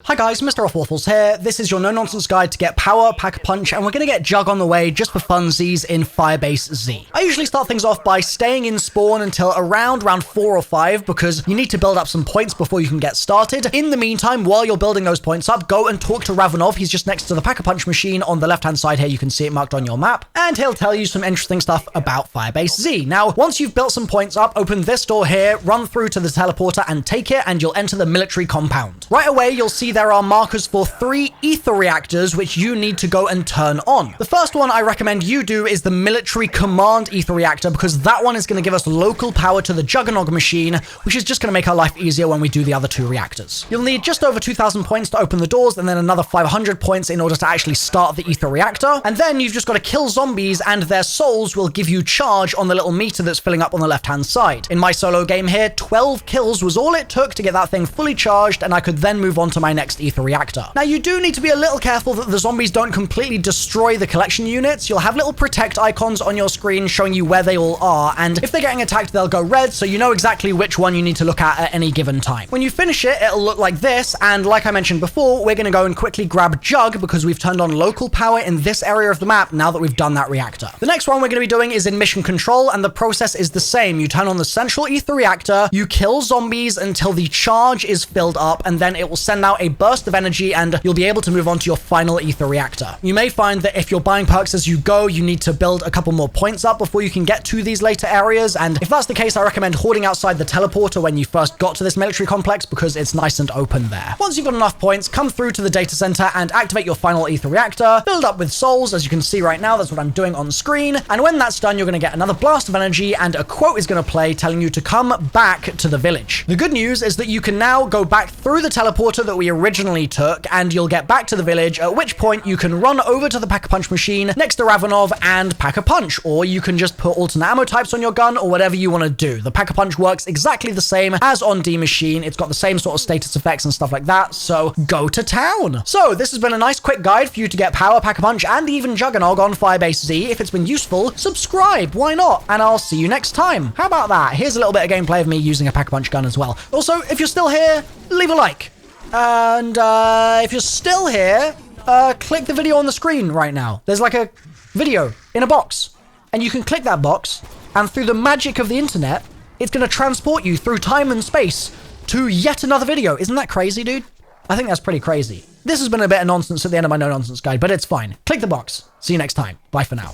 Hi guys, MrRoflWaffles here. This is your no-nonsense guide to get power, pack-a-punch, and we're going to get Jug on the way just for funsies in Firebase Z. I usually start things off by staying in spawn until around round 4 or 5 because you need to build up some points before you can get started. In the meantime, while you're building those points up, go and talk to MrRoflWaffles. He's just next to the pack-a-punch machine on the left-hand side here. You can see it marked on your map, and he'll tell you some interesting stuff about Firebase Z. Now, once you've built some points up, open this door here, run through to the teleporter and take it, and you'll enter the military compound. Right away, you'll see there are markers for 3 ether reactors which you need to go and turn on. The first one I recommend you do is the military command ether reactor because that one is going to give us local power to the Juggernog machine, which is just going to make our life easier when we do the other 2 reactors. You'll need just over 2,000 points to open the doors and then another 500 points in order to actually start the ether reactor. And then you've just got to kill zombies and their souls will give you charge on the little meter that's filling up on the left-hand side. In my solo game here, 12 kills was all it took to get that thing fully charged, and I could then move on to my next ether reactor. Now, you do need to be a little careful that the zombies don't completely destroy the collection units. You'll have little protect icons on your screen showing you where they all are, and if they're getting attacked, they'll go red, so you know exactly which one you need to look at any given time. When you finish it, it'll look like this, and like I mentioned before, we're going to go and quickly grab Jug because we've turned on local power in this area of the map now that we've done that reactor. The next one we're going to be doing is in mission control, and the process is the same. You turn on the central ether reactor, you kill zombies until the charge is filled up, and then it will send out a burst of energy and you'll be able to move on to your final ether reactor. You may find that if you're buying perks as you go, you need to build a couple more points up before you can get to these later areas, and if that's the case, I recommend hoarding outside the teleporter when you first got to this military complex because it's nice and open there. Once you've got enough points, come through to the data center and activate your final ether reactor, build up with souls, as you can see right now, that's what I'm doing on screen, and when that's done, you're going to get another blast of energy and a quote is going to play telling you to come back to the village. The good news is that you can now go back through the teleporter that we originally took, and you'll get back to the village, at which point you can run over to the pack-a-punch machine next to MrRoflWaffles and pack-a-punch, or you can just put alternate ammo types on your gun or whatever you want to do. The pack-a-punch works exactly the same as on D machine. It's got the same sort of status effects and stuff like that, so go to town. So this has been a nice quick guide for you to get power, pack-a-punch, and even Juggernog on Firebase Z. If it's been useful, subscribe, why not? And I'll see you next time. How about that? Here's a little bit of gameplay of me using a pack-a-punch gun as well. Also, if you're still here, leave a like. And if you're still here, click the video on the screen right now. There's like a video in a box, and you can click that box, and through the magic of the internet, it's going to transport you through time and space to yet another video. Isn't that crazy, dude? I think that's pretty crazy. This has been a bit of nonsense at the end of my no-nonsense guide, but it's fine. Click the box. See you next time. Bye for now.